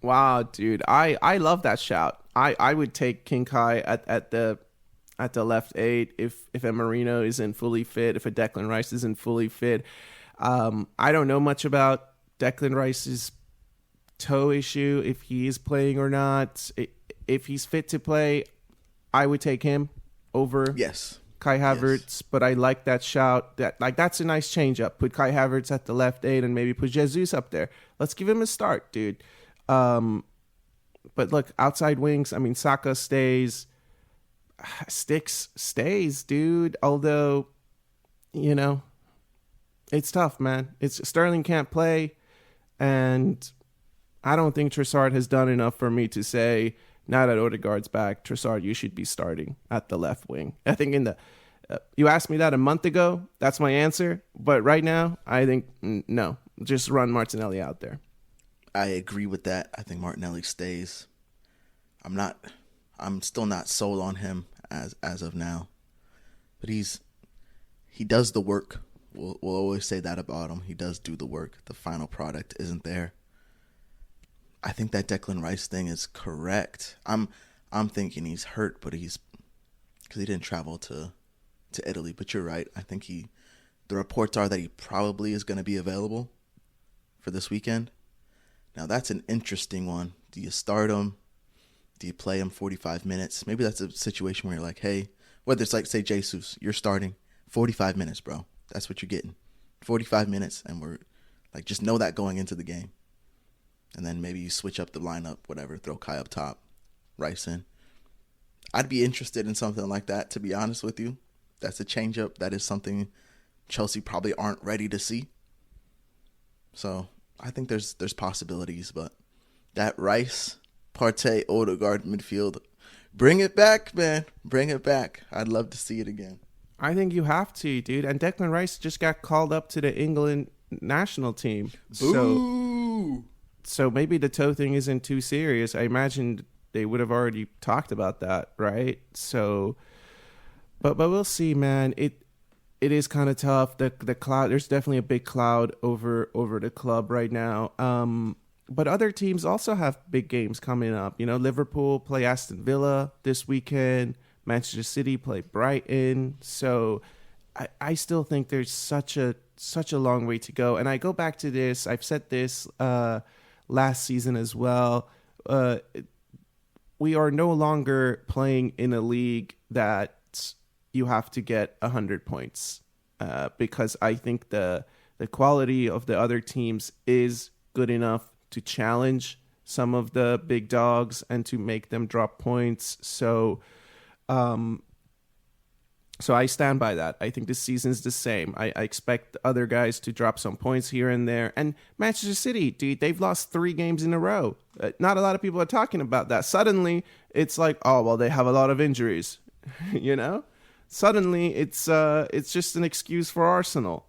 [SPEAKER 1] Wow, dude. I love that shout. I would take King Kai at the left 8 if a Marino isn't fully fit, if a Declan Rice isn't fully fit. I don't know much about Declan Rice's toe issue, if he is playing or not. If he's fit to play, I would take him over
[SPEAKER 2] Yes.
[SPEAKER 1] Kai Havertz,
[SPEAKER 2] Yes.
[SPEAKER 1] but I like that shout. That's a nice change up. Put Kai Havertz at the left 8 and maybe put Jesus up there. Let's give him a start, dude. But look, outside wings, I mean, Saka stays. Sticks stays, dude. Although, it's tough, man. Sterling can't play, and I don't think Trossard has done enough for me to say, now that Odegaard's back, Trossard, you should be starting at the left wing. I think you asked me that a month ago. That's my answer. But right now, I think, no. Just run Martinelli out there.
[SPEAKER 2] I agree with that. I think Martinelli stays. I'm still not sold on him as of now. But he does the work. We'll always say that about him. He does do the work. The final product isn't there. I think that Declan Rice thing is correct. I'm thinking he's hurt, but because he didn't travel to Italy. But you're right. I think the reports are that he probably is going to be available for this weekend. Now that's an interesting one. Do you start him? Do you play him 45 minutes? Maybe that's a situation where you're like, hey, whether it's like, say, Jesus, you're starting 45 minutes, bro. That's what you're getting. 45 minutes, and we're like, just know that going into the game. And then maybe you switch up the lineup, whatever, throw Kai up top, Rice in. I'd be interested in something like that, to be honest with you. That's a change-up. That is something Chelsea probably aren't ready to see. So I think there's possibilities, but that Rice, Partey, Odegaard midfield, bring it back, man. Bring it back. I'd love to see it again.
[SPEAKER 1] I think you have to, dude. And Declan Rice just got called up to the England national team.
[SPEAKER 2] Boo!
[SPEAKER 1] So maybe the toe thing isn't too serious. I imagine they would have already talked about that, right? So, but we'll see, man. It is kind of tough. The cloud. There's definitely a big cloud over the club right now. But other teams also have big games coming up. Liverpool play Aston Villa this weekend. Manchester City play Brighton. So I still think there's such a long way to go. And I go back to this. I've said this last season as well. We are no longer playing in a league that you have to get 100 points because I think the quality of the other teams is good enough to challenge some of the big dogs and to make them drop points. So I stand by that. I think this season's the same. I expect other guys to drop some points here and there. And Manchester City, dude, they've lost 3 games in a row. Not a lot of people are talking about that. Suddenly, it's like, oh, well, they have a lot of injuries, Suddenly, it's just an excuse for Arsenal.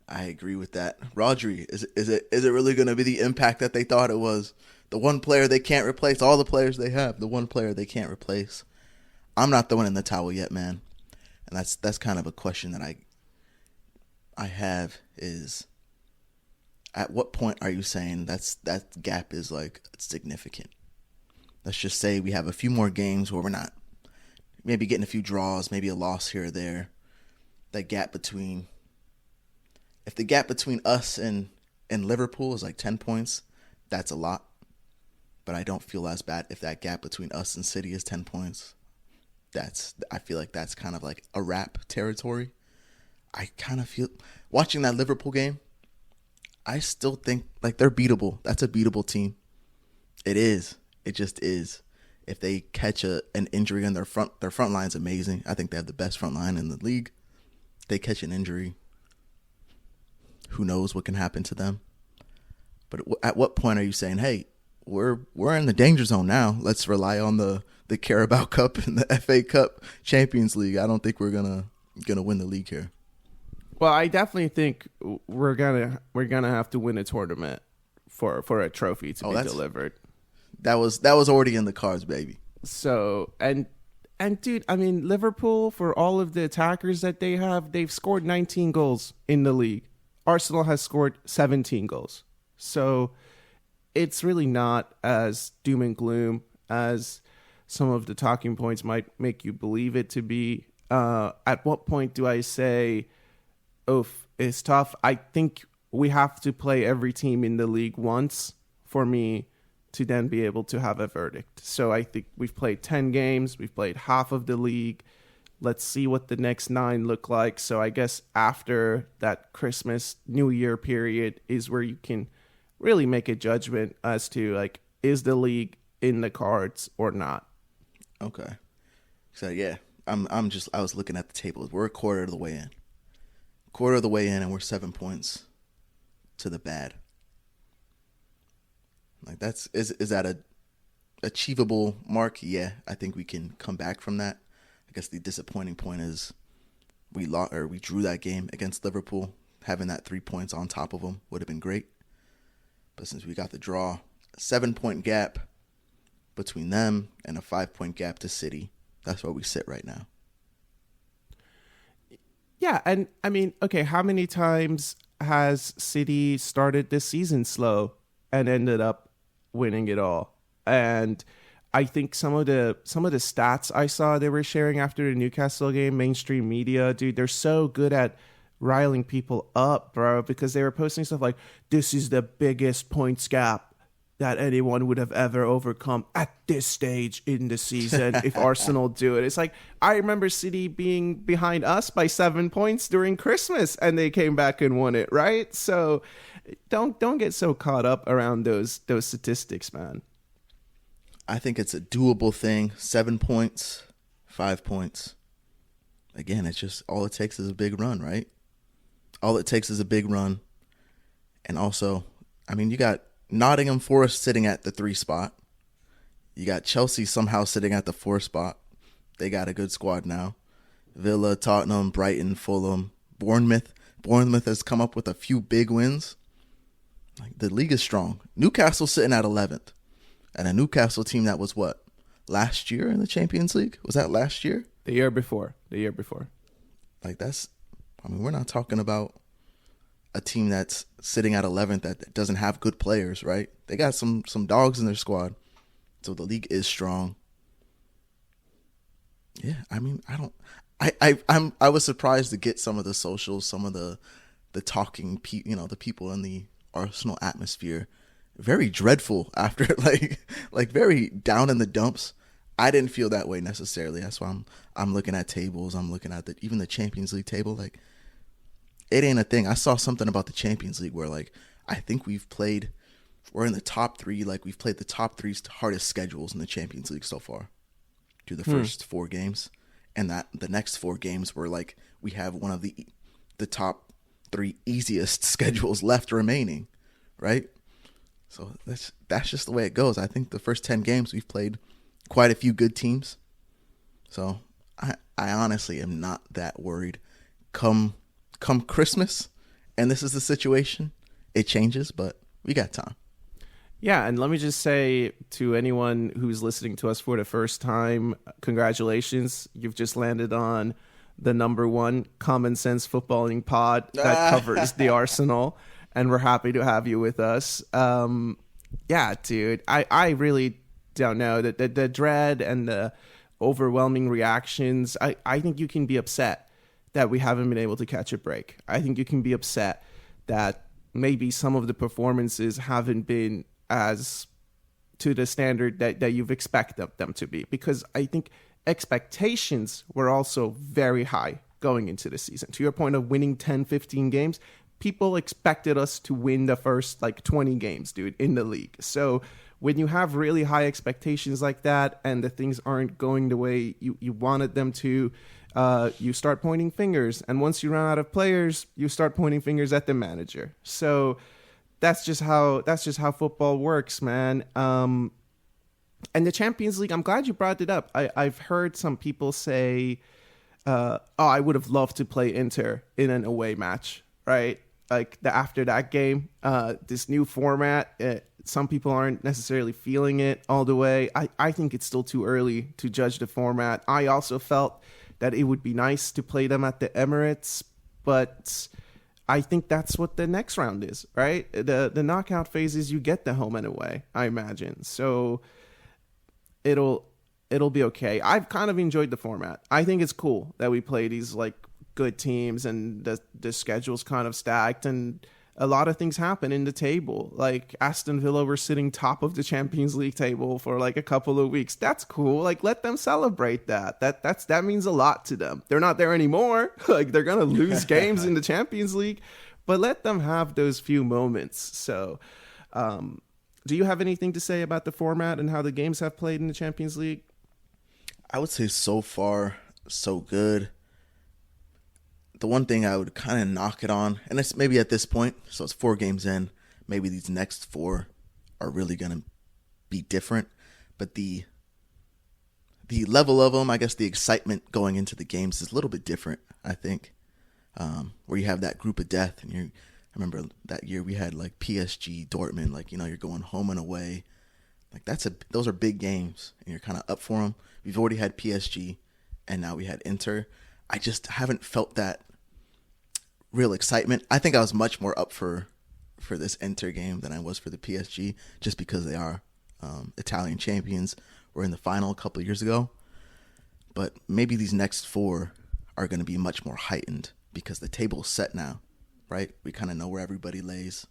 [SPEAKER 2] I agree with that. Rodri, is it really going to be the impact that they thought it was? The one player they can't replace, all the players they have, the one player they can't replace. I'm not throwing in the towel yet, man. And that's kind of a question that I have is, at what point are you saying that gap is like significant? Let's just say we have a few more games where we're not maybe getting a few draws, maybe a loss here or there. That gap between, if the gap between us and Liverpool is like 10 points, that's a lot. But I don't feel as bad if that gap between us and City is 10 points. I feel like that's kind of like a wrap territory. I kind of feel, watching that Liverpool game, I still think like they're beatable. That's a beatable team. It is. It just is. If they catch an injury in their front line's amazing. I think they have the best front line in the league. If they catch an injury, who knows what can happen to them. But at what point are you saying, hey, we're in the danger zone now. Let's rely on the Carabao Cup and the FA Cup Champions League. I don't think we're gonna win the league here.
[SPEAKER 1] Well, I definitely think we're gonna have to win a tournament for a trophy to be delivered.
[SPEAKER 2] That was already in the cards, baby.
[SPEAKER 1] So and dude, I mean, Liverpool, for all of the attackers that they have, they've scored 19 goals in the league. Arsenal has scored 17 goals. So it's really not as doom and gloom as some of the talking points might make you believe it to be. At what point do I say, oof, it's tough? I think we have to play every team in the league once for me to then be able to have a verdict. So I think we've played 10 games. We've played half of the league. Let's see what the next 9 look like. So I guess after that Christmas, New Year period is where you can really make a judgment as to, like, is the league in the cards or not?
[SPEAKER 2] Okay. So yeah, I was looking at the table. We're a quarter of the way in. Quarter of the way in, and we're 7 points to the bad. Like, is that a achievable mark? Yeah, I think we can come back from that. I guess the disappointing point is we drew that game against Liverpool. Having that 3 points on top of them would have been great. But since we got the draw, a 7-point gap between them and a 5-point gap to City, that's where we sit right now.
[SPEAKER 1] Yeah, and I mean, okay, how many times has City started this season slow and ended up winning it all? And I think some of the stats I saw they were sharing after the Newcastle game, mainstream media, dude, they're so good at riling people up, bro, because they were posting stuff like, this is the biggest points gap that anyone would have ever overcome at this stage in the season if Arsenal do it. It's like, I remember City being behind us by 7 points during Christmas and they came back and won it, right? So don't get so caught up around those statistics, man.
[SPEAKER 2] I think it's a doable thing. 7 points, 5 points. Again, it's just all it takes is a big run, right? All it takes is a big run. And also, I mean, you got Nottingham Forest sitting at the 3 spot. You got Chelsea somehow sitting at the 4 spot. They got a good squad now. Villa, Tottenham, Brighton, Fulham, Bournemouth. Bournemouth has come up with a few big wins. Like, the league is strong. Newcastle sitting at 11th. And a Newcastle team that was what? Last year in the Champions League? Was that last year?
[SPEAKER 1] The year before.
[SPEAKER 2] Like, we're not talking about a team that's sitting at 11th that doesn't have good players, right? They got some dogs in their squad. So the league is strong. Yeah, I mean, I was surprised to get some of the socials, some of the talking, the people in the Arsenal atmosphere, very dreadful after, like very down in the dumps. I didn't feel that way necessarily. That's why I'm looking at tables. I'm looking at even the Champions League table. Like, it ain't a thing. I saw something about the Champions League where, like, I think we're in the top 3. Like, we've played the top 3 hardest schedules in the Champions League so far through the first 4 games. And that the next 4 games were like, we have one of the top 3 easiest schedules left remaining, right? So that's just the way it goes. I think the first 10 games we've played quite a few good teams. So I honestly am not that worried. Come Christmas, and this is the situation, it changes, but we got time.
[SPEAKER 1] Yeah, and let me just say to anyone who's listening to us for the first time, congratulations. You've just landed on the #1 common sense footballing pod that covers the Arsenal, and we're happy to have you with us. Yeah, dude, I really don't know. The dread and the overwhelming reactions, I think you can be upset that we haven't been able to catch a break. I think you can be upset that maybe some of the performances haven't been as to the standard that you've expected them to be, because I think expectations were also very high going into the season. To your point of winning 10, 15 games, people expected us to win the first 20 games, dude, in the league. So when you have really high expectations like that and the things aren't going the way you wanted them to, you start pointing fingers. And once you run out of players, you start pointing fingers at the manager. So that's just how football works, man. And the Champions League, I'm glad you brought it up. I've heard some people say, I would have loved to play Inter in an away match, right? Like after that game, this new format, some people aren't necessarily feeling it all the way. I think it's still too early to judge the format. I also felt that it would be nice to play them at the Emirates, but I think that's what the next round is, right? The knockout phases, you get the home and away, I imagine. So it'll be okay. I've kind of enjoyed the format. I think it's cool that we play these good teams and the schedule's kind of stacked, and a lot of things happen in the table. Like Aston Villa were sitting top of the Champions League table for like a couple of weeks. That's cool. Like let them celebrate that. That means a lot to them. They're not there anymore. Like they're gonna lose games in the Champions League, but let them have those few moments. So, do you have anything to say about the format and how the games have played in the Champions League?
[SPEAKER 2] I would say so far so good. The one thing I would kind of knock it on, and it's maybe at this point, so it's 4 games in, maybe these next 4 are really going to be different. But the level of them, I guess the excitement going into the games is a little bit different, I think, where you have that group of death. And I remember that year we had like PSG, Dortmund, like, you know, you're going home and away. Like those are big games, and you're kind of up for them. We've already had PSG, and now we had Inter. I just haven't felt that real excitement. I think I was much more up for this Inter game than I was for the PSG, just because they are Italian champions. We're in the final a couple of years ago. But maybe these next 4 are going to be much more heightened because the table's set now, right? We kind of know where everybody lays.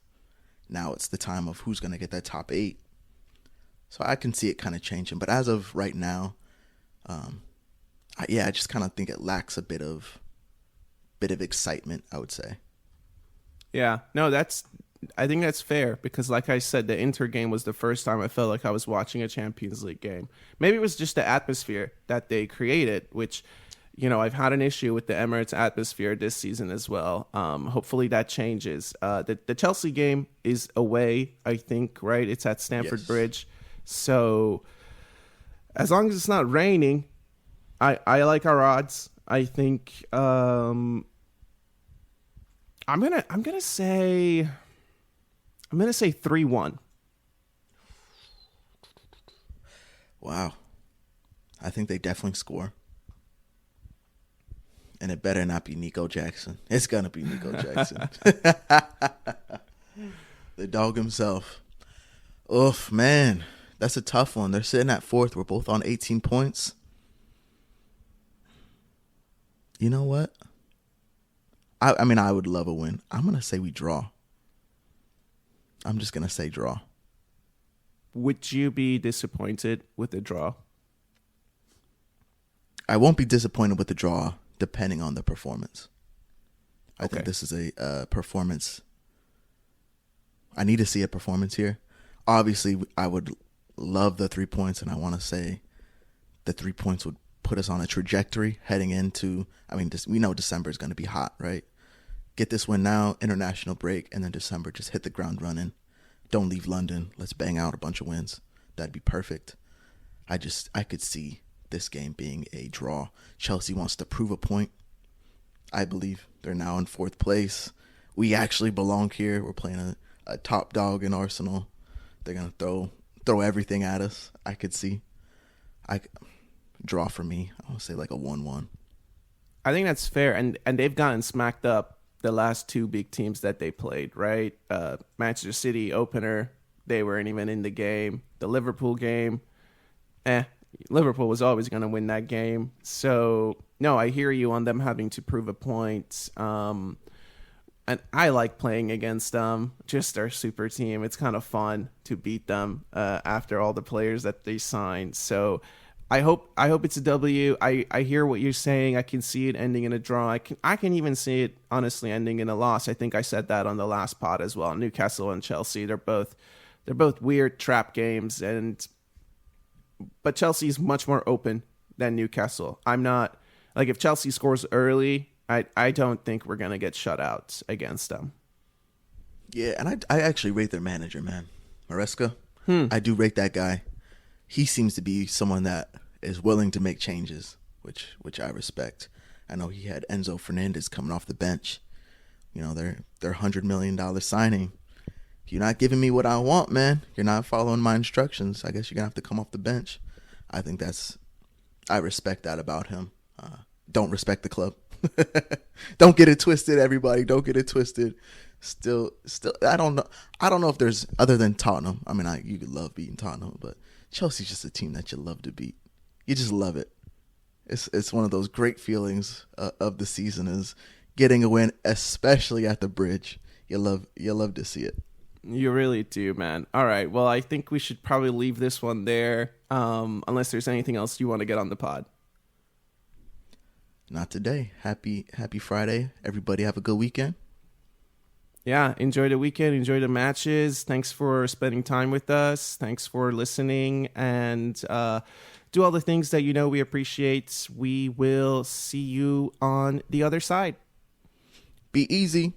[SPEAKER 2] Now it's the time of who's going to get that top 8. So I can see it kind of changing. But as of right now, I just kind of think it lacks a bit of excitement, I would say.
[SPEAKER 1] Yeah, no, I think that's fair because, like I said, the Inter game was the first time I felt like I was watching a Champions League game. Maybe it was just the atmosphere that they created, which, you know, I've had an issue with the Emirates atmosphere this season as well. Hopefully that changes. The Chelsea game is away, I think, right? It's at Stamford Bridge. So as long as it's not raining, I like our odds. I think I'm gonna say 3-1.
[SPEAKER 2] Wow. I think they definitely score. And it better not be Nico Jackson. It's gonna be Nico Jackson. The dog himself. Oof, man. That's a tough one. They're sitting at 4th. We're both on 18 points. You know what? I mean, I would love a win. I'm going to say we draw. I'm just going to say draw.
[SPEAKER 1] Would you be disappointed with the draw?
[SPEAKER 2] I won't be disappointed with the draw depending on the performance. I think this is a performance. I need to see a performance here. Obviously, I would love the 3 points, and I want to say the 3 points would put us on a trajectory heading into, I mean, we know December is going to be hot, right? Get this win now, international break, and then December, just hit the ground running. Don't leave London. Let's bang out a bunch of wins. That'd be perfect. I could see this game being a draw. Chelsea wants to prove a point. I believe they're now in 4th place. We actually belong here. We're playing a top dog in Arsenal. They're going to throw everything at us. I could see. Draw for me. I would say like a 1-1.
[SPEAKER 1] I think that's fair, and they've gotten smacked up the last 2 big teams that they played, right? Manchester City opener, they weren't even in the game. The Liverpool game, Liverpool was always going to win that game. So, no, I hear you on them having to prove a point. And I like playing against them, just our super team. It's kind of fun to beat them after all the players that they signed. So I hope it's a W. I hear what you're saying. I can see it ending in a draw. I can even see it honestly ending in a loss. I think I said that on the last pod as well. Newcastle and Chelsea, they're both weird trap games, but Chelsea's much more open than Newcastle. I'm not like, if Chelsea scores early, I don't think we're gonna get shut out against them.
[SPEAKER 2] Yeah, and I actually rate their manager, man, Maresca. I do rate that guy. He seems to be someone that is willing to make changes, which I respect. I know he had Enzo Fernandez coming off the bench. You know, their $100 million signing. You're not giving me what I want, man. You're not following my instructions. I guess you're going to have to come off the bench. I respect that about him. Don't respect the club. Don't get it twisted, everybody. Don't get it twisted. Still, I don't know if there's, other than Tottenham. I mean, you could love beating Tottenham, but Chelsea's just a team that you love to beat. You just love it. It's one of those great feelings of the season, is getting a win, especially at the Bridge. you love to see it.
[SPEAKER 1] You really do, man. All right. Well, I think we should probably leave this one there, unless there's anything else you want to get on the pod.
[SPEAKER 2] Not today. Happy Friday. Everybody have a good weekend.
[SPEAKER 1] Yeah, enjoy the weekend. Enjoy the matches. Thanks for spending time with us. Thanks for listening. And do all the things that you know we appreciate. We will see you on the other side.
[SPEAKER 2] Be easy.